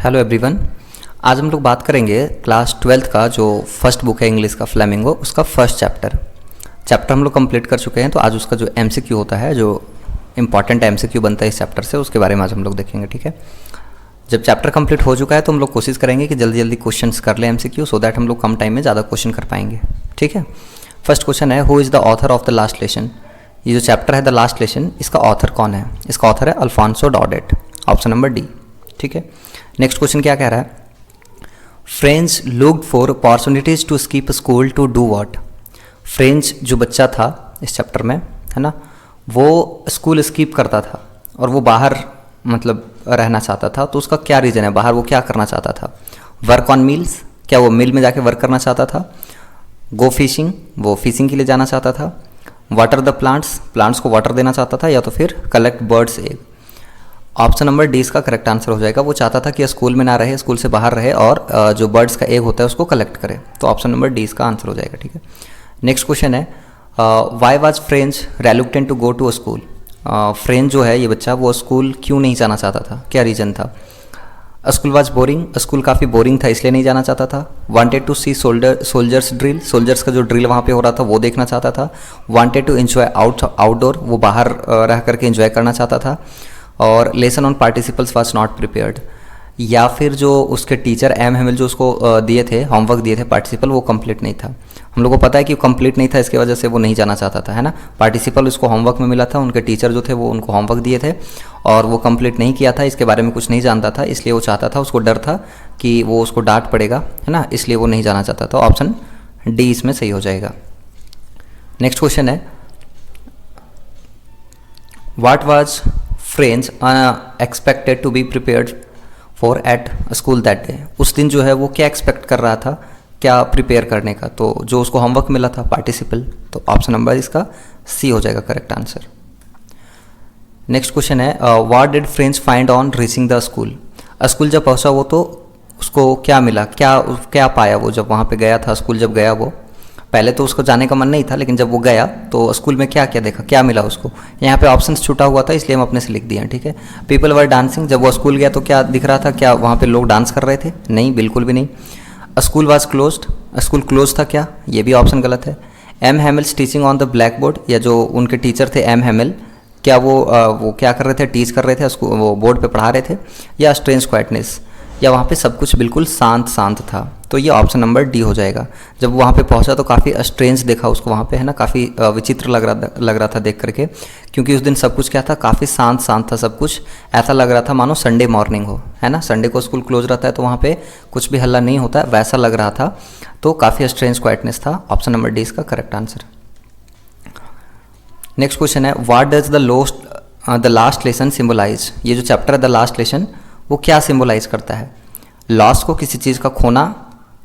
Hello everyone. आज हम लोग बात करेंगे क्लास 12th का जो फर्स्ट बुक है इंग्लिश का फ्लेमिंगो, उसका फर्स्ट चैप्टर हम लोग कंप्लीट कर चुके हैं। तो आज उसका जो एमसीक्यू होता है, जो इंपॉर्टेंट एमसीक्यू बनता है इस चैप्टर से, उसके बारे में आज हम लोग देखेंगे। ठीक है, जब चैप्टर कंप्लीट हो चुका है तो हम लोग कोशिश करेंगे कि जल्दी जल्दी क्वेश्चंस कर लें एमसीक्यू, सो दैट हम लोग कम टाइम में ज़्यादा क्वेश्चन कर पाएंगे। ठीक है, फर्स्ट क्वेश्चन है, who is the author of the last lesson. ये जो चैप्टर है द लास्ट लेसन, इसका ऑथर कौन है? इसका ऑथर है Alphonse Daudet, option number D. ठीक है, नेक्स्ट क्वेश्चन क्या कह रहा है, French looked for opportunities to skip school to do what. French जो बच्चा था इस चैप्टर में, है ना, वो स्कूल स्किप करता था और वो बाहर मतलब रहना चाहता था। तो उसका क्या रीज़न है, बाहर वो क्या करना चाहता था? वर्क ऑन मिल्स, क्या वो मिल में जाके वर्क करना चाहता था? गो फिशिंग, वो फिशिंग के लिए जाना चाहता था? वाटर द प्लांट्स को वाटर देना चाहता था? या तो फिर collect birds egg. Option number D इसका करेक्ट आंसर हो जाएगा। वो चाहता था कि स्कूल में ना रहे, स्कूल से बाहर रहे और जो बर्ड्स का एग होता है उसको कलेक्ट करे। तो ऑप्शन नंबर डी इसका आंसर हो जाएगा। ठीक है, नेक्स्ट क्वेश्चन है, why was French reluctant to go to school. French जो है ये बच्चा, वो स्कूल क्यों नहीं जाना चाहता था, क्या रीज़न था? स्कूल वाज बोरिंग, स्कूल काफ़ी बोरिंग था इसलिए नहीं जाना चाहता था। Wanted to see soldiers drill, soldiers का जो ड्रिल वहाँ पे हो रहा था वो देखना चाहता था। वांटेड टू एंजॉय आउटडोर, वो बाहर रह करके एंजॉय करना चाहता था। और lesson on participles was not prepared, या फिर जो उसके टीचर एम हेमिल जो उसको दिए थे, होमवर्क दिए थे पार्टिसिपल, वो कंप्लीट नहीं था। हम लोग को पता है कि कंप्लीट नहीं था, इसकी वजह से वो नहीं जाना चाहता था, है ना। पार्टिसिपल उसको होमवर्क में मिला था, उनके टीचर जो थे वो उनको होमवर्क दिए थे और वो कंप्लीट नहीं किया था, इसके बारे में कुछ नहीं जानता था, इसलिए वो चाहता था, उसको डर था कि वो उसको डांट पड़ेगा, है ना, इसलिए वो नहीं जाना चाहता था। ऑप्शन डी इसमें सही हो जाएगा। नेक्स्ट क्वेश्चन है, what was French expected to be prepared for at school that day. उस दिन जो है वो क्या एक्सपेक्ट कर रहा था, क्या प्रिपेयर करने का? तो जो उसको होमवर्क मिला था पार्टिसिपल, तो ऑप्शन नंबर इसका सी हो जाएगा करेक्ट आंसर। नेक्स्ट क्वेश्चन है, what did French find on reaching the school. School जब पहुंचा वो, तो उसको क्या मिला, क्या पाया वो जब वहाँ पे गया था? स्कूल जब गया वो, पहले तो उसको जाने का मन नहीं था, लेकिन जब वो गया तो स्कूल में क्या क्या देखा, क्या मिला उसको? यहाँ पे ऑप्शंस छूटा हुआ था इसलिए हम अपने से लिख दिए हैं। ठीक है, पीपल वर डांसिंग, जब वो स्कूल गया तो क्या दिख रहा था, क्या वहाँ पे लोग डांस कर रहे थे? नहीं, बिल्कुल भी नहीं। School was closed, school close था क्या? ये भी ऑप्शन गलत है। M Hamel's teaching on the black board, या जो उनके टीचर थे एम हेमिल, क्या वो क्या कर रहे थे, टीच कर रहे थे, वो बोर्ड पे पढ़ा रहे थे? या स्ट्रेंज क्वाइटनेस, या वहाँ पे सब कुछ बिल्कुल शांत था? तो ये ऑप्शन नंबर डी हो जाएगा। जब वहाँ पे पहुँचा तो काफ़ी स्ट्रेंज देखा उसको वहाँ पे, है ना, काफ़ी विचित्र लग रहा था देख करके, क्योंकि उस दिन सब कुछ क्या था, काफ़ी शांत था सब कुछ। ऐसा लग रहा था मानो संडे मॉर्निंग हो, है ना, संडे को स्कूल क्लोज रहता है तो वहाँ पे कुछ भी हल्ला नहीं होता, वैसा लग रहा था। तो काफ़ी स्ट्रेंज क्वाइटनेस था। ऑप्शन नंबर डी इसका करेक्ट आंसर। नेक्स्ट क्वेश्चन है, what does the last lesson symbolise. ये जो चैप्टर है द लास्ट लेसन, वो क्या सिम्बलाइज करता है? लॉस को, किसी चीज़ का खोना,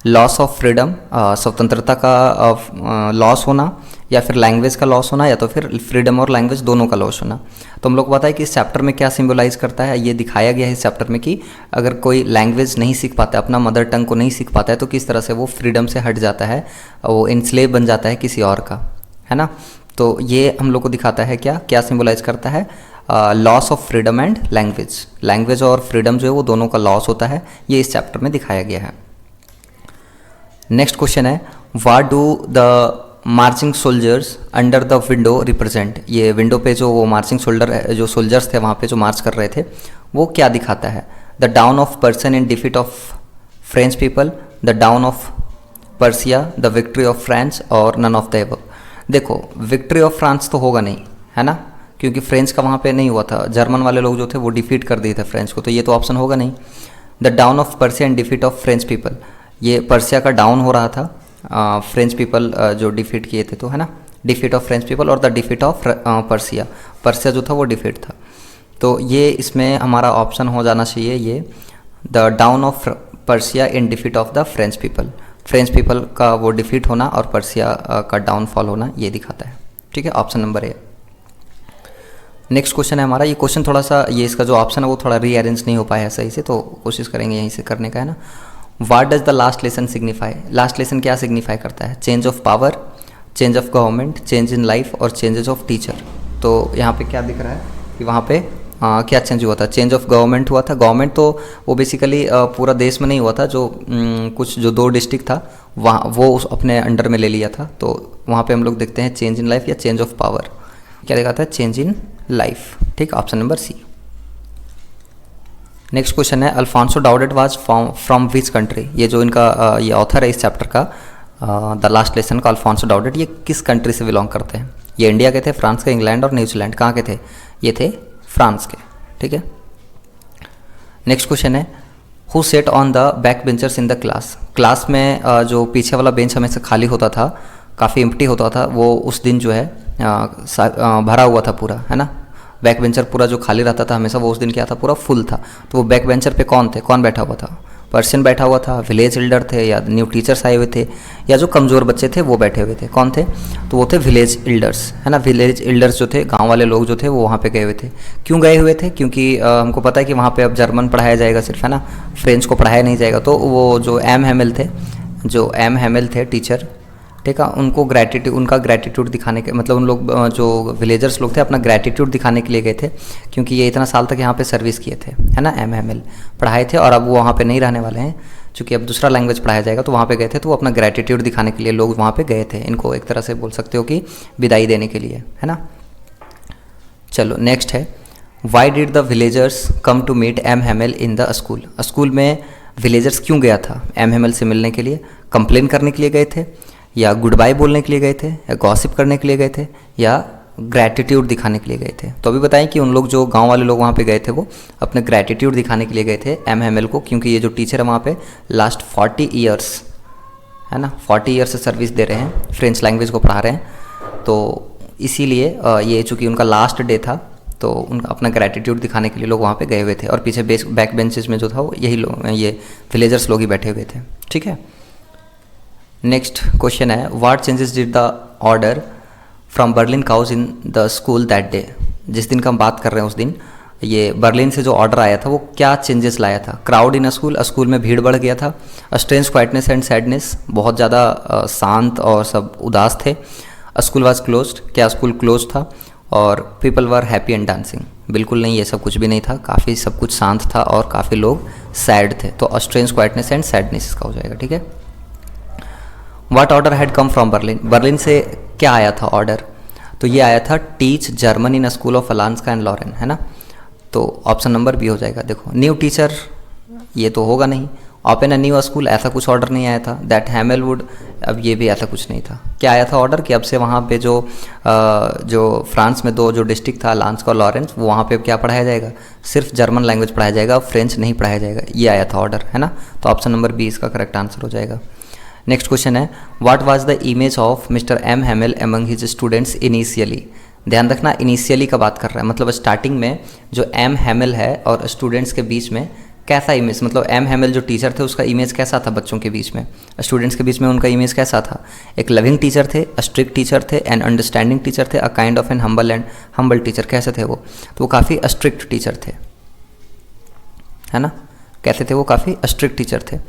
लॉस ऑफ फ्रीडम, स्वतंत्रता का लॉस होना, या फिर लैंग्वेज का लॉस होना, या तो फिर फ्रीडम और लैंग्वेज दोनों का लॉस होना। तो हम लोग को पता है कि इस चैप्टर में क्या सिम्बलाइज करता है, ये दिखाया गया है इस चैप्टर में कि अगर कोई लैंग्वेज नहीं सीख पाता है, अपना मदर टंग को नहीं सीख पाता है, तो किस तरह से वो फ्रीडम से हट जाता है, वो इनस्लेव बन जाता है किसी और का, है ना। तो ये हम लोग को दिखाता है क्या सिम्बलाइज करता है, loss of freedom and language और फ्रीडम जो है वो दोनों का लॉस होता है, ये इस चैप्टर में दिखाया गया है। नेक्स्ट क्वेश्चन है, what do the marching soldiers under the window represent. ये विंडो पे जो वो मार्चिंग जो सोल्जर्स थे वहाँ पे जो मार्च कर रहे थे, वो क्या दिखाता है? The down of person in defeat of French people, the down of Persia, the victory of France, और नन ऑफ द एबव। देखो, विक्ट्री ऑफ फ्रांस तो होगा नहीं, है ना, क्योंकि फ्रेंच का वहाँ पे नहीं हुआ था, जर्मन वाले लोग जो थे वो डिफीट कर दिए थे फ्रेंच को, तो ये तो ऑप्शन होगा नहीं। The down of Persia and defeat of French people, ये पर्सिया का डाउन हो रहा था, फ्रेंच पीपल जो डिफीट किए थे, तो है ना, डिफीट ऑफ फ्रेंच पीपल, और द डिफीट ऑफ पर्सिया जो था वो डिफीट था। तो ये इसमें हमारा ऑप्शन हो जाना चाहिए, ये the down of Persia in defeat of the French people का वो डिफीट होना और पर्सिया का डाउनफॉल होना, ये दिखाता है। ठीक है, option number A. Next question है हमारा, ये क्वेश्चन थोड़ा सा, ये इसका जो ऑप्शन है वो थोड़ा रीअरेंज नहीं हो पाया है सही से, तो कोशिश करेंगे यहीं से करने का, है ना। What does the last lesson signify. Last lesson क्या सिग्निफाई करता है? Change of power, change of government, change in life और चेंजेस ऑफ टीचर। तो यहाँ पे क्या दिख रहा है कि वहाँ पे क्या चेंज हुआ था? चेंज ऑफ गवर्नमेंट हुआ था। गवर्नमेंट तो वो बेसिकली पूरा देश में नहीं हुआ था, जो कुछ जो 2 डिस्ट्रिक्ट था वहाँ वो उस अपने अंडर में ले लिया था। तो वहाँ पे हम लोग देखते हैं चेंज इन लाइफ या चेंज ऑफ पावर। क्या दिखाता है? Change in life. ठीक, option number C. Next question है, Alphonse Daudet was from which country? ये जो इनका ये ऑथर है इस चैप्टर का, द लास्ट लेसन का, अल्फांसो डाउडेट, ये किस कंट्री से बिलोंग करते हैं? ये इंडिया के थे, फ्रांस के, इंग्लैंड और न्यूजीलैंड। कहाँ के थे? ये थे फ्रांस के। ठीक है। नेक्स्ट क्वेश्चन है, who set on the back benchers in the class? Class में जो पीछे वाला बेंच हमेशा खाली होता था, काफ़ी एम्प्टी होता था, वो उस दिन जो है भरा हुआ था पूरा, है ना। बैक बेंचर पूरा जो खाली रहता था हमेशा, वो उस दिन क्या था? पूरा फुल था। तो वो बैक बेंचर पे कौन थे? कौन बैठा हुआ था? पर्सन बैठा हुआ था, विलेज एल्डर थे, या न्यू टीचर्स आए हुए थे, या जो कमज़ोर बच्चे थे वो बैठे हुए थे? कौन थे? तो वो थे विलेज एल्डर्स, है ना। विलेज एल्डर्स जो थे, गांव वाले लोग जो थे, वो वहाँ पे गए हुए थे। क्यों गए हुए थे? क्योंकि हमको पता है कि वहाँ पे अब जर्मन पढ़ाया जाएगा सिर्फ, है ना, फ्रेंच को पढ़ाया नहीं जाएगा। तो वो जो एम हैमेल थे टीचर, ठीक है, उनका ग्रैटिट्यूड दिखाने के, मतलब उन लोग जो विलेजर्स लोग थे अपना ग्रैटिट्यूड दिखाने के लिए गए थे, क्योंकि ये इतना साल तक यहाँ पे सर्विस किए थे, है ना, एम हैमेल पढ़ाए थे, और अब वो वहाँ पे नहीं रहने वाले हैं, चूँकि अब दूसरा लैंग्वेज पढ़ाया जाएगा। तो वहाँ पे गए थे, तो वो अपना ग्रैटिट्यूड दिखाने के लिए लोग वहाँ पे गए थे। इनको एक तरह से बोल सकते हो कि विदाई देने के लिए, है ना। चलो नेक्स्ट है, why did the villagers come to meet M Hamel in the school? School में विलेजर्स क्यों गया था एम हैमेल से मिलने के लिए? कंप्लेन करने के लिए गए थे, या गुड बाय बोलने के लिए गए थे, या गॉसिप करने के लिए गए थे, या ग्रैटिट्यूड दिखाने के लिए गए थे? तो अभी बताएं कि उन लोग जो गांव वाले लोग वहाँ पे गए थे वो अपने ग्रैटिट्यूड दिखाने के लिए गए थे एम हैमेल को, क्योंकि ये जो टीचर है वहाँ पे लास्ट 40 ईयर्स, है ना, 40 ईयर्स से सर्विस दे रहे हैं, फ्रेंच लैंग्वेज को पढ़ा रहे हैं। तो इसीलिए ये चूँकि उनका लास्ट डे था, तो उनका अपना ग्रैटिट्यूड दिखाने के लिए लोग वहाँ पे गए हुए थे, और पीछे बैक बेंचेस में जो था वो यही लोग, ये विलेजर्स लोग ही बैठे हुए थे। ठीक है। नेक्स्ट क्वेश्चन है, what changes did the order from Berlin cause in the school that day? जिस दिन का हम बात कर रहे हैं उस दिन ये बर्लिन से जो ऑर्डर आया था वो क्या चेंजेस लाया था? क्राउड इन स्कूल में भीड़ बढ़ गया था। स्ट्रेंज क्वाइटनेस एंड सैडनेस, बहुत ज़्यादा शांत और सब उदास थे। स्कूल वाज क्लोज्ड, क्या स्कूल क्लोज था? और people were happy and dancing, बिल्कुल नहीं, ये सब कुछ भी नहीं था, काफ़ी सब कुछ शांत था और काफ़ी लोग सैड थे। तो स्ट्रेंज क्वाइटनेस एंड सैडनेस इसका हो जाएगा। ठीक है। What order had come from Berlin? Berlin से क्या आया था ऑर्डर? तो ये आया था teach German in school of Alsace and Lorraine, है ना। तो ऑप्शन नंबर बी हो जाएगा। देखो, न्यू टीचर ये तो होगा नहीं। ओपन अ न्यू स्कूल, ऐसा कुछ ऑर्डर नहीं आया था। दैट हैमेल वुड, अब ये भी ऐसा कुछ नहीं था। क्या आया था ऑर्डर कि अब से वहाँ पे जो फ्रांस में 2 जो डिस्ट्रिक्ट था अलांस्का और लॉरेंस, वो वहाँ पे क्या पढ़ाया जाएगा? सिर्फ जर्मन लैंग्वेज पढ़ाया जाएगा, फ्रेंच नहीं पढ़ाया जाएगा। ये आया था ऑर्डर, है ना। तो ऑप्शन नंबर बी इसका करेक्ट आंसर हो जाएगा। नेक्स्ट क्वेश्चन है, what was the image of Mister M Hamel among his students initially? ध्यान रखना, इनिशियली का बात कर रहा है, मतलब स्टार्टिंग में जो एम हैमेल है और स्टूडेंट्स के बीच में कैसा इमेज, मतलब एम हैमेल जो टीचर थे उसका इमेज कैसा था बच्चों के बीच में, स्टूडेंट्स के बीच में उनका इमेज कैसा था? एक लविंग टीचर थे, स्ट्रिक्ट टीचर थे, एन अंडरस्टैंडिंग टीचर थे, a kind of an humble teacher. कैसे थे वो? तो वो काफ़ी स्ट्रिक्ट टीचर थे, है ना। कैसे थे वो? काफ़ी स्ट्रिक्ट टीचर थे।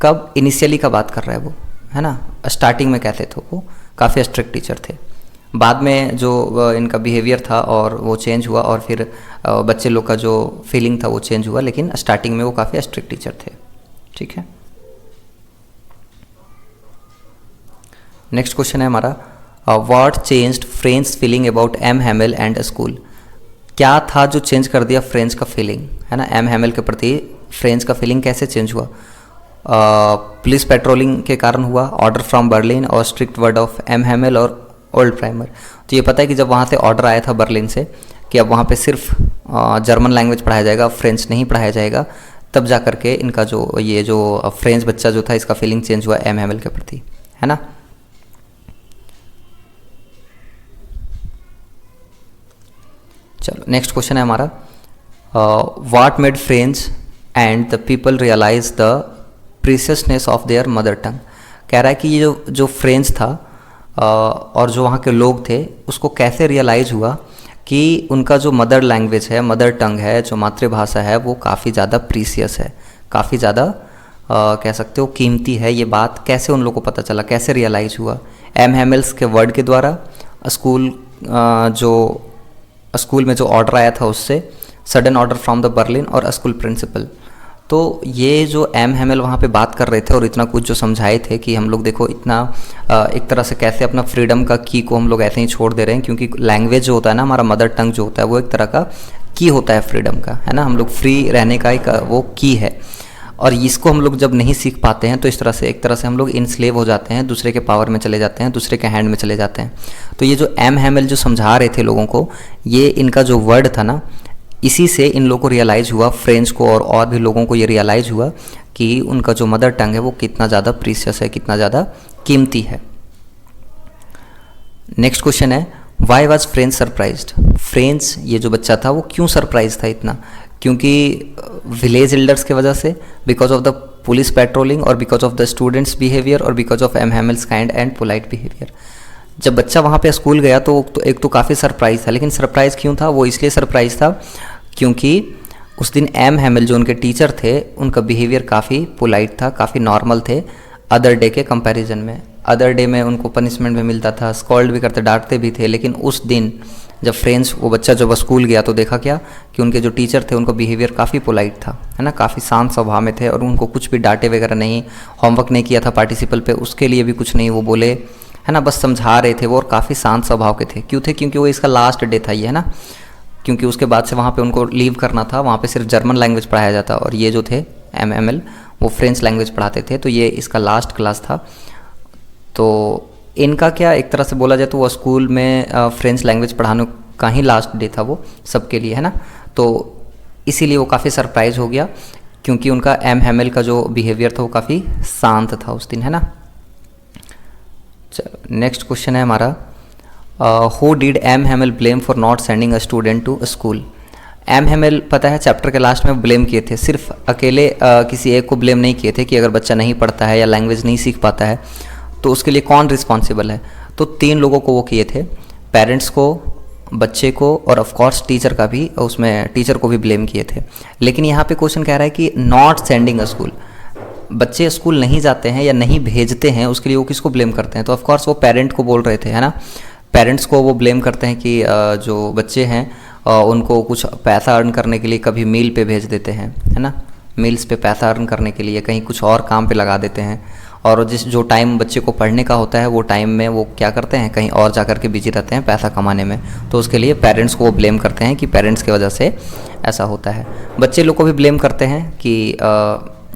कब? इनिशियली का बात कर रहा है वो, है ना। स्टार्टिंग में कैसे थे वो? काफ़ी स्ट्रिक्ट टीचर थे। बाद में जो इनका बिहेवियर था और वो चेंज हुआ, और फिर बच्चे लोग का जो फीलिंग था वो चेंज हुआ, लेकिन स्टार्टिंग में वो काफ़ी स्ट्रिक्ट टीचर थे। ठीक है। नेक्स्ट क्वेश्चन है हमारा, what changed French feeling about M Hamel and school? क्या था जो चेंज कर दिया फ्रेंच का फीलिंग, है ना, एम हैमेल के प्रति फ्रेंच का फीलिंग कैसे चेंज हुआ? पुलिस पेट्रोलिंग के कारण हुआ, ऑर्डर फ्रॉम बर्लिन, और strict word of M Hamel, और ओल्ड प्राइमर। तो ये पता है कि जब वहाँ से ऑर्डर आया था बर्लिन से कि अब वहाँ पे सिर्फ जर्मन लैंग्वेज पढ़ाया जाएगा, फ्रेंच नहीं पढ़ाया जाएगा, तब जा करके इनका जो ये जो फ्रेंच बच्चा जो था इसका फीलिंग चेंज हुआ एम हैमेल के प्रति, है ना। चलो नेक्स्ट क्वेश्चन है हमारा, what made French and the people realise the preciousness of their mother tongue? कह रहा है कि ये जो फ्रेंच था और जो वहाँ के लोग थे उसको कैसे रियलाइज़ हुआ कि उनका जो मदर लैंग्वेज है, मदर टंग है, जो मातृभाषा है, वो काफ़ी ज़्यादा प्रीसियस है, काफ़ी ज़्यादा कह सकते हो कीमती है। ये बात कैसे उन लोगों को पता चला, कैसे रियलाइज़ हुआ? एम हैमेल्स के वर्ड के द्वारा, स्कूल में जो ऑर्डर आया था उससे, sudden order from the Berlin और अ स्कूल प्रिंसिपल। तो ये जो एम हेमेल वहाँ पे बात कर रहे थे और इतना कुछ जो समझाए थे कि हम लोग देखो इतना एक तरह से कैसे अपना फ्रीडम का की को हम लोग ऐसे ही छोड़ दे रहे हैं, क्योंकि लैंग्वेज जो होता है ना, हमारा मदर टंग जो होता है वो एक तरह का की होता है फ्रीडम का, है ना। हम लोग फ्री रहने का एक वो की है, और इसको हम लोग जब नहीं सीख पाते हैं तो इस तरह से एक तरह से हम लोग इनस्लेव हो जाते हैं, दूसरे के पावर में चले जाते हैं, दूसरे के हैंड में चले जाते हैं। तो ये जो एम हेमेल जो समझा रहे थे लोगों को, ये इनका जो वर्ड था ना, इसी से इन लोगों को रियलाइज़ हुआ, फ्रेंच को और भी लोगों को ये रियलाइज़ हुआ कि उनका जो मदर टंग है वो कितना ज़्यादा प्रीशियस है, कितना ज़्यादा कीमती है। नेक्स्ट क्वेश्चन है, why was French surprised? French ये जो बच्चा था वो क्यों सरप्राइज था इतना? क्योंकि विलेज एल्डर्स की वजह से, because of the police patrolling, और because of the students behaviour, और because of M Hamel's kind and polite behaviour. जब बच्चा वहाँ पे स्कूल गया तो एक तो काफ़ी सरप्राइज था, लेकिन सरप्राइज क्यों था? वो इसलिए सरप्राइज था क्योंकि उस दिन एम हेमेल जो उनके टीचर थे, उनका बिहेवियर काफ़ी पोलाइट था, काफ़ी नॉर्मल थे अदर डे के कंपैरिजन में। अदर डे में उनको पनिशमेंट भी मिलता था, स्कॉल्ड भी करते, डांटते भी थे, लेकिन उस दिन जब फ्रेंच वो बच्चा जब स्कूल गया तो देखा क्या कि उनके जो टीचर थे उनका बिहेवियर काफ़ी पोलाइट था, है ना, काफ़ी शांत स्वभाव में थे, और उनको कुछ भी डांटे वगैरह नहीं, होमवर्क नहीं किया था पार्टिसिपल पे उसके लिए भी कुछ नहीं वो बोले, है ना, बस समझा रहे थे वो, और काफ़ी शांत स्वभाव के थे। क्यों थे? क्योंकि वो इसका लास्ट डे था ये, है ना, क्योंकि उसके बाद से वहाँ पे उनको लीव करना था, वहाँ पे सिर्फ जर्मन लैंग्वेज पढ़ाया जाता, और ये जो थे एम वो फ्रेंच लैंग्वेज पढ़ाते थे, तो ये इसका लास्ट क्लास था। तो इनका क्या एक तरह से बोला जाए तो वो स्कूल में फ्रेंच लैंग्वेज पढ़ाने का ही लास्ट डे था वो सबके लिए, है ना। तो इसीलिए वो काफ़ी सरप्राइज हो गया, क्योंकि उनका एम हेमेल का जो बिहेवियर था वो काफ़ी शांत था उस दिन, है ना। चलो नेक्स्ट क्वेश्चन है हमारा, who did M Hamel blame for not sending a student to school? M Hamel पता है चैप्टर के लास्ट में ब्लेम किए थे, सिर्फ अकेले किसी एक को ब्लेम नहीं किए थे कि अगर बच्चा नहीं पढ़ता है या लैंग्वेज नहीं सीख पाता है तो उसके लिए कौन रिस्पॉन्सिबल है। तो 3 लोगों को वो किए थे, पेरेंट्स को, बच्चे को, और ऑफ कोर्स टीचर का भी, उसमें टीचर को भी ब्लेम किए थे। लेकिन यहाँ पे क्वेश्चन कह रहा है कि नॉट सेंडिंग अ स्कूल, बच्चे स्कूल नहीं जाते हैं या नहीं भेजते हैं, उसके लिए वो किसको ब्लेम करते हैं? तो ऑफ कोर्स वो पेरेंट को बोल रहे थे, है ना। पेरेंट्स को वो ब्लेम करते हैं कि जो बच्चे हैं उनको कुछ पैसा अर्न करने के लिए कभी मील पे भेज देते हैं, है ना, मील्स पे पैसा अर्न करने के लिए कहीं कुछ और काम पे लगा देते हैं, और जो टाइम बच्चे को पढ़ने का होता है वो टाइम में वो क्या करते हैं, कहीं और जाकर के बिजी रहते हैं पैसा कमाने में। तो उसके लिए पेरेंट्स को वो ब्लेम करते हैं कि पेरेंट्स की वजह से ऐसा होता है। बच्चे लोग को भी ब्लेम करते हैं कि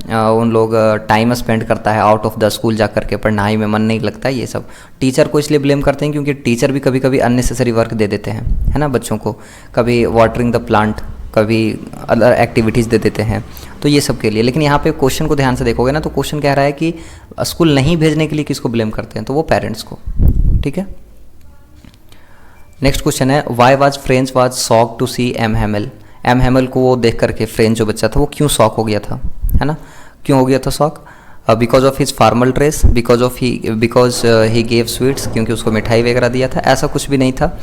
उन लोग टाइम स्पेंड करता है आउट ऑफ द स्कूल जा कर के, पढ़ाई में मन नहीं लगता है, ये सब। टीचर को इसलिए ब्लेम करते हैं क्योंकि टीचर भी कभी कभी अननेसेसरी वर्क दे देते हैं, है ना, बच्चों को, कभी वाटरिंग द प्लांट, कभी अदर एक्टिविटीज़ दे देते हैं, तो ये सब के लिए। लेकिन यहाँ पे क्वेश्चन को ध्यान से देखोगे ना तो क्वेश्चन कह रहा है कि स्कूल नहीं भेजने के लिए किसको ब्लेम करते हैं, तो वो पेरेंट्स को, ठीक है। नेक्स्ट क्वेश्चन है, why was French was shock to see M Hamel? M Hamel को वो देख करके फ्रेंच जो बच्चा था वो क्यों शॉक हो गया था, है ना, क्यों हो गया था shock? Because of his formal dress, because he gave sweets, क्योंकि उसको मिठाई वगैरह दिया था, ऐसा कुछ भी नहीं था,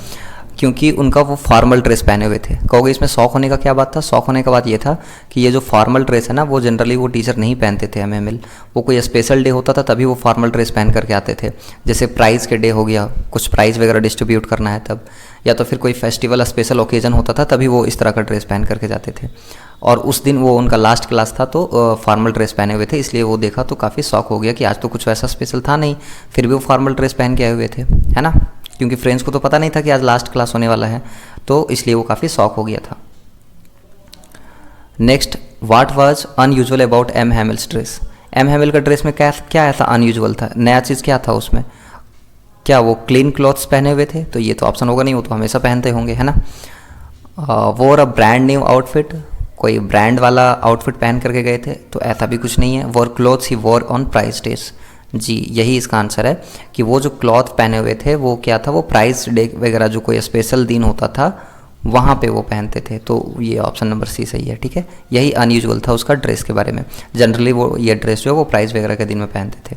क्योंकि उनका वो फॉर्मल ड्रेस पहने हुए थे। कहोगे इसमें शौक होने का क्या बात था? शौक होने का बात ये था कि ये जो फॉर्मल ड्रेस है ना वो जनरली वो टीचर नहीं पहनते थे एमएमएल, वो कोई स्पेशल डे होता था तभी वो फॉर्मल ड्रेस पहन करके आते थे। जैसे प्राइज़ के डे हो गया, कुछ प्राइज़ वगैरह डिस्ट्रीब्यूट करना है तब, या तो फिर कोई फेस्टिवल स्पेशल ओकेजन होता था तभी वो इस तरह का ड्रेस पहन करके जाते थे। और उस दिन वो उनका लास्ट क्लास था तो फॉर्मल ड्रेस पहने हुए थे, इसलिए वो देखा तो काफ़ी शौक हो गया कि आज तो कुछ वैसा स्पेशल था नहीं, फिर भी वो फॉर्मल ड्रेस पहन के आए हुए थे, है ना, क्योंकि फ्रेंड्स को तो पता नहीं था कि आज लास्ट क्लास होने वाला है, तो इसलिए वो काफ़ी शौक हो गया था। Next, what was unusual about M Hamel's dress? M Hamel का ड्रेस में क्या ऐसा अनयूजुअल था, नया चीज़ क्या था उसमें? क्या वो क्लीन क्लॉथ्स पहने हुए थे? तो ये तो ऑप्शन होगा नहीं, वो तो हमेशा पहनते होंगे, है ना। वोर अ ब्रांड न्यू आउटफिट, कोई ब्रांड वाला आउटफिट पहन करके गए थे? तो ऐसा भी कुछ नहीं है। वोर क्लॉथ्स ही वोर ऑन प्राइस डेज, जी यही इसका आंसर है कि वो जो क्लॉथ पहने हुए थे वो क्या था, वो प्राइस डे वगैरह जो कोई स्पेशल दिन होता था वहाँ पे वो पहनते थे। तो ये ऑप्शन नंबर सी सही है, ठीक है। यही अनयूजुअल था उसका ड्रेस के बारे में, जनरली वो ये ड्रेस जो है वो प्राइस वगैरह के दिन में पहनते थे।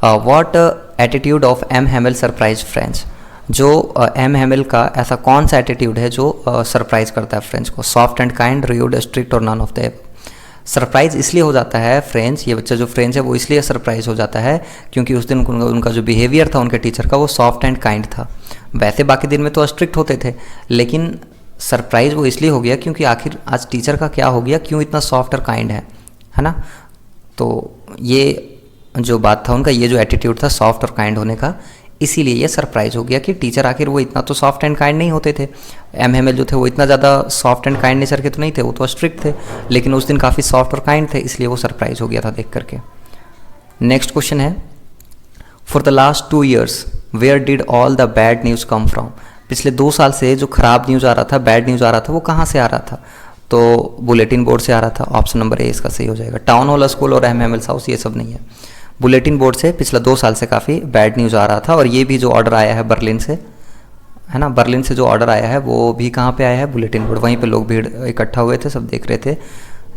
What attitude of M Hamel surprise French? जो एम हेमेल का ऐसा कौन सा एटीट्यूड है जो सरप्राइज करता है फ्रेंच को? Soft and kind, rude, strict और none of the above. Surprise इसलिए हो जाता है फ्रेंच, ये बच्चा जो फ्रेंच है वो इसलिए सरप्राइज हो जाता है क्योंकि उस दिन उनका जो बिहेवियर था उनके टीचर का वो सॉफ्ट एंड काइंड था। वैसे बाकी दिन में तो स्ट्रिक्ट होते थे, लेकिन सरप्राइज वो इसलिए हो गया क्योंकि आखिर आज टीचर का क्या हो गया, क्यों इतना सॉफ्ट और काइंड है ना। तो ये जो बात था उनका, ये जो एटीट्यूड था सॉफ्ट और काइंड होने का, इसीलिए ये सरप्राइज हो गया कि टीचर आखिर वो इतना तो सॉफ्ट एंड काइंड नहीं होते थे। एमएमएल जो थे वो इतना ज़्यादा सॉफ्ट एंड काइंड नेचर के तो नहीं थे, वो तो स्ट्रिक्ट थे, लेकिन उस दिन काफ़ी सॉफ्ट और काइंड थे, इसलिए वो सरप्राइज हो गया था देख करके। नेक्स्ट क्वेश्चन है, for the last 2 years where did all the bad news come from. पिछले 2 साल से जो खराब न्यूज़ आ रहा था, बैड न्यूज़ आ रहा था, वो कहाँ से आ रहा था? तो बुलेटिन बोर्ड से आ रहा था। ऑप्शन नंबर ए इसका सही हो जाएगा। टाउन हॉल स्कूल और एमएमएल हाउस ये सब नहीं है। बुलेटिन बोर्ड से पिछला 2 साल से काफ़ी बैड न्यूज़ आ रहा था। और ये भी जो ऑर्डर आया है बर्लिन से, है ना, बर्लिन से जो ऑर्डर आया है वो भी कहाँ पे आया है? Bulletin board. वहीं पे लोग भीड़ इकट्ठा हुए थे, सब देख रहे थे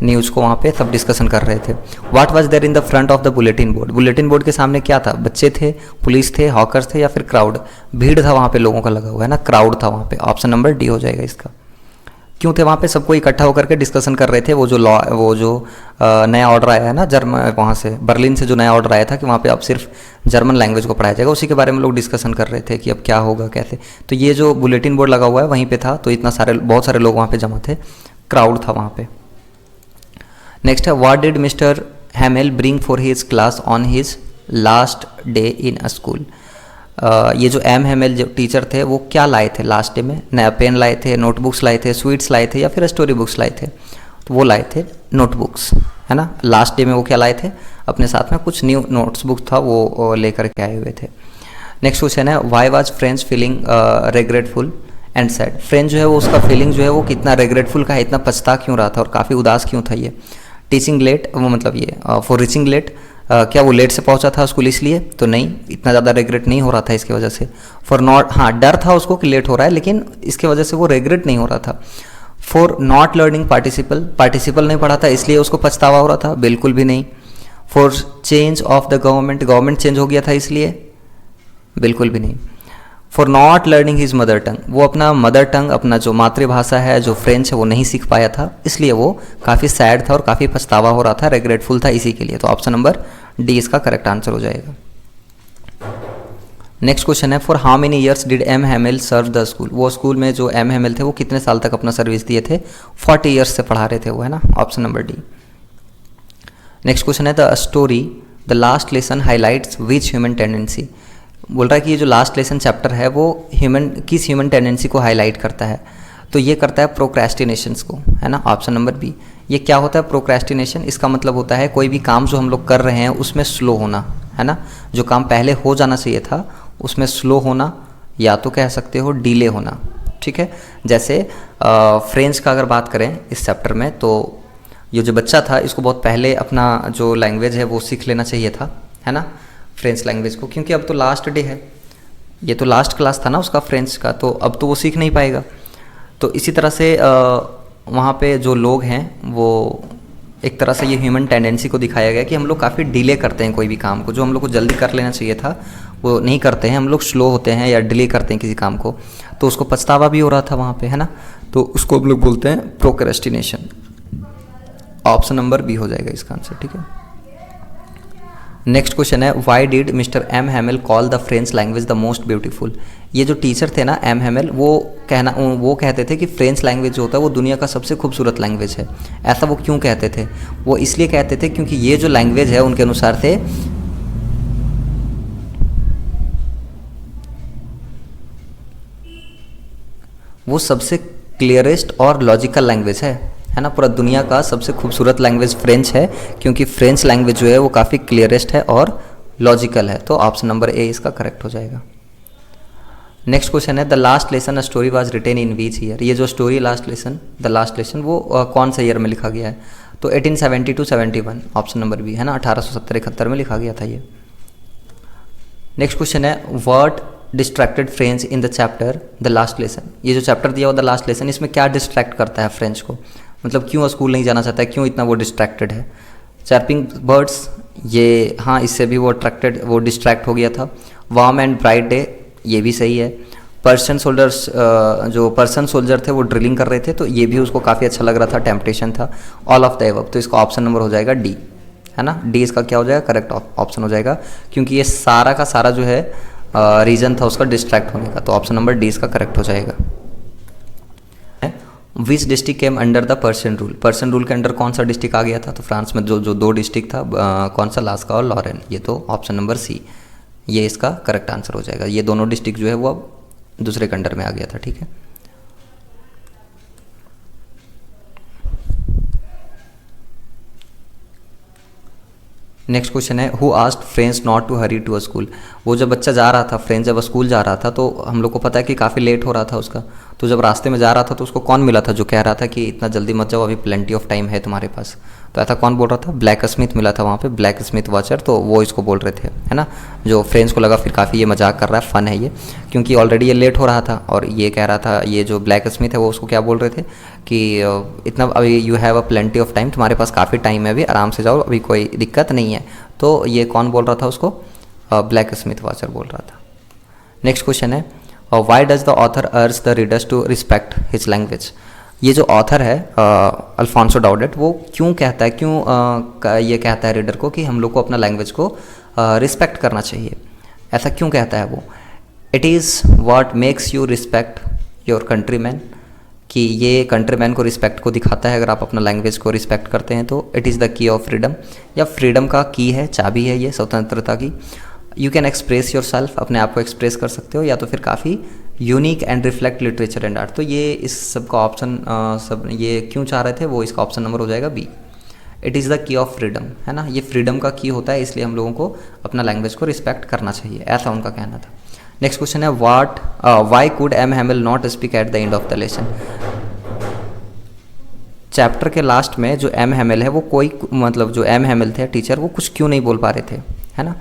न्यूज़ को, वहाँ पे सब डिस्कशन कर रहे थे। What was there in the front of the bulletin board. Bulletin board के सामने क्या था? बच्चे थे, पुलिस थे, हॉकर्स थे, या फिर क्राउड? भीड़ था वहाँ पे, लोगों का लगा हुआ है ना, क्राउड था वहाँ पे। ऑप्शन नंबर डी हो जाएगा इसका। क्यों थे वहाँ पे? सबको इकट्ठा होकर के डिस्कशन कर रहे थे। वो जो नया ऑर्डर आया है ना जर्मन, वहाँ से बर्लिन से जो नया ऑर्डर आया था कि वहाँ पे अब सिर्फ जर्मन लैंग्वेज को पढ़ाया जाएगा, उसी के बारे में लोग डिस्कशन कर रहे थे कि अब क्या होगा कैसे। तो ये जो बुलेटिन बोर्ड लगा हुआ है वहीं पे था, तो बहुत सारे लोग वहाँ पे जमा थे, क्राउड था वहाँ पे। नेक्स्ट है, what did mister Hamel bring for his class on his last day in a school. ये जो एम हैमेल जो टीचर थे वो क्या लाए थे लास्ट डे में? नया पेन लाए थे, नोटबुक्स लाए थे, स्वीट्स लाए थे, या फिर स्टोरी बुक्स लाए थे? तो वो लाए थे नोटबुक्स, है ना। लास्ट डे में वो क्या लाए थे? अपने साथ में कुछ न्यू नोट्स बुक था वो लेकर के आए हुए थे। नेक्स्ट क्वेश्चन है, why was French feeling regretful and sad. French जो है वो उसका फीलिंग जो है वो कितना रिग्रेटफुल का है, इतना पछता क्यों रहा था और काफ़ी उदास क्यों था ये? टीचिंग लेट, वो मतलब ये फॉर रीचिंग लेट, क्या वो लेट से पहुंचा था स्कूल इसलिए? तो नहीं, इतना ज़्यादा रिग्रेट नहीं हो रहा था इसकी वजह से। फॉर नॉट, हाँ डर था उसको कि लेट हो रहा है, लेकिन इसके वजह से वो रिग्रेट नहीं हो रहा था। फॉर नॉट लर्निंग पार्टिसिपल नहीं पढ़ा था इसलिए उसको पछतावा हो रहा था? बिल्कुल भी नहीं। For change of the government change हो गया था इसलिए? बिल्कुल भी नहीं। For not learning his mother tongue, वो अपना मदर टंग, अपना जो मातृभाषा है जो फ्रेंच है वो नहीं सीख पाया था, इसलिए वो काफ़ी सैड था और काफ़ी पछतावा हो रहा था, रिग्रेटफुल था इसी के लिए। तो ऑप्शन नंबर डी इसका करेक्ट आंसर हो जाएगा। नेक्स्ट क्वेश्चन है, for how many years did M Hamel serve the school. वो स्कूल में जो एम हैमेल थे वो कितने साल तक अपना सर्विस दिए थे? 40 ईयर्स से पढ़ा रहे थे वो, है ना। Option number D. Next question है, the story the last lesson highlights which human tendency. बोल रहा है कि ये जो लास्ट लेसन चैप्टर है वो किस ह्यूमन टेंडेंसी को हाईलाइट करता है? तो ये करता है प्रोक्रेस्टिनेशंस को, है ना। Option number B. ये क्या होता है प्रोक्रेस्टिनेशन? इसका मतलब होता है कोई भी काम जो हम लोग कर रहे हैं उसमें स्लो होना, है ना। जो काम पहले हो जाना चाहिए था उसमें स्लो होना, या तो कह सकते हो डिले होना, ठीक है। जैसे फ्रेंच का अगर बात करें इस चैप्टर में, तो ये जो बच्चा था इसको बहुत पहले अपना जो लैंग्वेज है वो सीख लेना चाहिए था, है ना, फ्रेंच लैंग्वेज को, क्योंकि अब तो लास्ट डे है, ये तो लास्ट क्लास था ना उसका फ्रेंच का, तो अब तो वो सीख नहीं पाएगा। तो इसी तरह से वहाँ पे जो लोग हैं वो एक तरह से ये ह्यूमन टेंडेंसी को दिखाया गया कि हम लोग काफ़ी डिले करते हैं कोई भी काम को, जो हम लोग को जल्दी कर लेना चाहिए था वो नहीं करते हैं, हम लोग स्लो होते हैं या डिले करते हैं किसी काम को, तो उसको पछतावा भी हो रहा था वहाँ पे, है ना। तो उसको हम लोग बोलते हैं प्रोक्रेस्टिनेशन। ऑप्शन नंबर बी हो जाएगा इसका आंसर, ठीक है। नेक्स्ट क्वेश्चन है, why did Mister M Hamel call the French language the most beautiful. ये जो टीचर थे ना एम हैमेल, वो कहते थे कि फ्रेंच लैंग्वेज जो होता है वो दुनिया का सबसे खूबसूरत लैंग्वेज है। ऐसा वो क्यों कहते थे? वो इसलिए कहते थे क्योंकि ये जो लैंग्वेज है उनके अनुसार से वो सबसे क्लियरेस्ट और लॉजिकल लैंग्वेज है ना। पूरा दुनिया का सबसे खूबसूरत लैंग्वेज फ्रेंच है, क्योंकि फ्रेंच लैंग्वेज जो है वो काफ़ी क्लियरेस्ट है और लॉजिकल है। तो ऑप्शन नंबर ए इसका करेक्ट हो जाएगा। नेक्स्ट क्वेश्चन है, the last lesson a story was written in which year. ये जो स्टोरी द लास्ट लेसन वो कौन सा ईयर में लिखा गया है? तो 1870 to 71, ऑप्शन नंबर बी, है ना, 1870-71 में लिखा गया था ये। नेक्स्ट क्वेश्चन है, what distracted French in the chapter the last lesson. ये जो चैप्टर दिया हुआ द लास्ट लेसन, इसमें क्या डिस्ट्रैक्ट करता है फ्रेंच को? मतलब क्यों स्कूल नहीं जाना चाहता है, क्यों इतना वो डिस्ट्रैक्टेड है? चैर्पिंग बर्ड्स, ये हाँ इससे भी वो डिस्ट्रैक्ट हो गया था। वार्म एंड ब्राइट डे, ये भी सही है। पर्सन सोल्जर थे वो ड्रिलिंग कर रहे थे, तो ये भी उसको काफ़ी अच्छा लग रहा था, टेम्पटेशन था। ऑल ऑफ द एबव, तो इसका ऑप्शन नंबर हो जाएगा डी, है ना। डी इसका क्या हो जाएगा? करेक्ट ऑप्शन हो जाएगा, क्योंकि ये सारा का सारा जो है रीज़न था उसका डिस्ट्रैक्ट होने का। तो ऑप्शन नंबर डी इसका करेक्ट हो जाएगा। Which district came under the Persian rule, Persian rule के अंडर कौन सा डिस्ट्रिक्ट आ गया था? तो फ्रांस में जो दो डिस्ट्रिक्ट था, कौन सा, लास्का और लॉरेन। ये तो ऑप्शन नंबर सी, ये इसका करेक्ट आंसर हो जाएगा। ये दोनों डिस्ट्रिक्ट जो है वो अब दूसरे के अंडर में आ गया था, ठीक है। नेक्स्ट क्वेश्चन है, who asked friends not to hurry to a school. वो जब बच्चा जा रहा था, फ्रेंड्स जब स्कूल जा रहा था, तो हम लोग को पता है कि काफ़ी लेट हो रहा था उसका। तो जब रास्ते में जा रहा था तो उसको कौन मिला था जो कह रहा था कि इतना जल्दी मत जाओ, अभी प्लेंटी ऑफ टाइम है तुम्हारे पास। तो ऐसा कौन बोल रहा था? ब्लैक स्मिथ मिला था वहाँ पे, ब्लैक स्मिथ वॉचर। तो वो इसको बोल रहे थे, है ना। जो फ्रेंड्स को लगा फिर काफ़ी ये मजाक कर रहा है, फन है ये, क्योंकि ऑलरेडी ये लेट हो रहा था। और ये कह रहा था, ये जो ब्लैक स्मिथ है वो उसको क्या बोल रहे थे कि इतना अभी you have a plenty of time, तुम्हारे पास काफ़ी टाइम है, अभी आराम से जाओ, अभी कोई दिक्कत नहीं है। तो ये कौन बोल रहा था उसको? ब्लैक स्मिथ वॉचर बोल रहा था। नेक्स्ट क्वेश्चन है, why does the author urge the readers to respect his language. ये जो ऑथर है अल्फोंसो डाउडेट, वो क्यों कहता है, ये कहता है रीडर को कि हम लोग को अपना लैंग्वेज को रिस्पेक्ट करना चाहिए? ऐसा क्यों कहता है वो? It is what makes you respect your countryman, कि ये कंट्रीमैन को रिस्पेक्ट को दिखाता है अगर आप अपना लैंग्वेज को रिस्पेक्ट करते हैं तो। It is the key of freedom, या फ्रीडम का की है, चाबी है ये स्वतंत्रता की। You can express your self, अपने आप को एक्सप्रेस कर सकते हो, या तो फिर काफ़ी unique and reflect literature and art. तो ये इस सब का ऑप्शन सब ये क्यों चाह रहे थे वो, इसका ऑप्शन नंबर हो जाएगा B. It is the key of freedom, है ना। ये फ्रीडम का की होता है, इसलिए हम लोगों को अपना लैंग्वेज को रिस्पेक्ट करना चाहिए, ऐसा उनका कहना था। नेक्स्ट क्वेश्चन है, why could M Hamil not speak at the end of the lesson. Chapter के लास्ट में जो एम हैमिल है वो मतलब जो एम हैमिल थे टीचर, वो कुछ क्यों नहीं बोल पा रहे थे, है ना।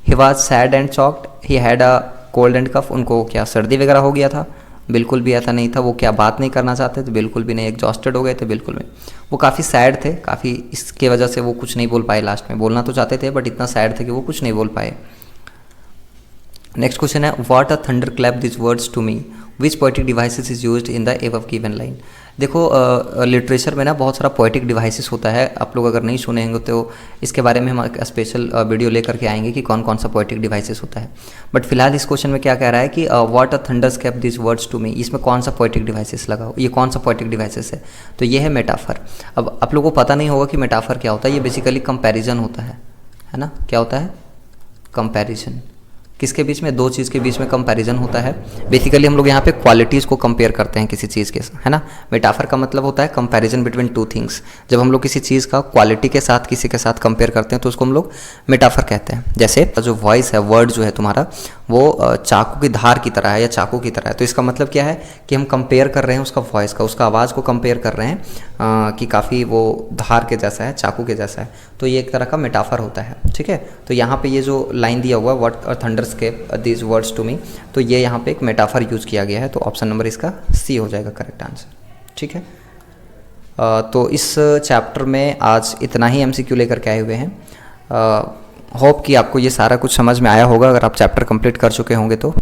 He was sad and shocked, he had a cold and cough. उनको क्या सर्दी वगैरह हो गया था? बिल्कुल भी ऐसा नहीं था। वो क्या बात नहीं करना चाहते थे? बिल्कुल भी नहीं। एग्जॉस्टेड हो गए थे? बिल्कुल नहीं। वो काफ़ी सैड थे, काफ़ी, इसके वजह से वो कुछ नहीं बोल पाए लास्ट में। बोलना तो चाहते थे बट इतना सैड थे कि वो कुछ नहीं बोल पाए। नेक्स्ट क्वेश्चन है, what a thunder clap this words to me, which poetic devices is used in the above given line. देखो लिटरेचर में ना बहुत सारा पोएटिक डिवाइसेस होता है। आप लोग अगर नहीं सुने होंगे तो इसके बारे में हम एक स्पेशल वीडियो लेकर के आएंगे कि कौन कौन सा पोएटिक डिवाइसेस होता है। बट फिलहाल इस क्वेश्चन में क्या कह रहा है कि what a thunder clap this words to me, इसमें कौन सा पोएटिक डिवाइसेस लगा हो, ये कौन सा पोएटिक डिवाइसेस है? तो ये है मेटाफर। अब आप लोगों को पता नहीं होगा कि मेटाफर क्या होता है। ये बेसिकली कंपैरिजन होता है ना। क्या होता है? कंपैरिजन। किसके बीच में? दो चीज़ के बीच में कंपैरिजन होता है। बेसिकली हम लोग यहाँ पे क्वालिटीज़ को कंपेयर करते हैं किसी चीज़ के, है ना। मेटाफर का मतलब होता है कंपैरिजन बिटवीन टू थिंग्स। जब हम लोग किसी चीज़ का क्वालिटी के साथ किसी के साथ कंपेयर करते हैं तो उसको हम लोग मेटाफर कहते हैं। जैसे जो वॉइस है, वर्ड जो है तुम्हारा, वो चाकू की धार की तरह है या चाकू की तरह है। तो इसका मतलब क्या है कि हम कंपेयर कर रहे हैं उसका वॉइस का, उसका आवाज़ को कंपेयर कर रहे हैं कि काफ़ी वो धार के जैसा है, चाकू के जैसा है। तो ये एक तरह का मेटाफर होता है, ठीक है। तो यहाँ पे ये जो लाइन दिया हुआ है, what a thunderclap these words to me, तो ये यहाँ पे एक मेटाफर यूज़ किया गया है। तो ऑप्शन नंबर इसका सी हो जाएगा करेक्ट आंसर, ठीक है। तो इस चैप्टर में आज इतना ही MCQ लेकर के आए हुए हैं। होप कि आपको ये सारा कुछ समझ में आया होगा अगर आप चैप्टर कंप्लीट कर चुके होंगे तो।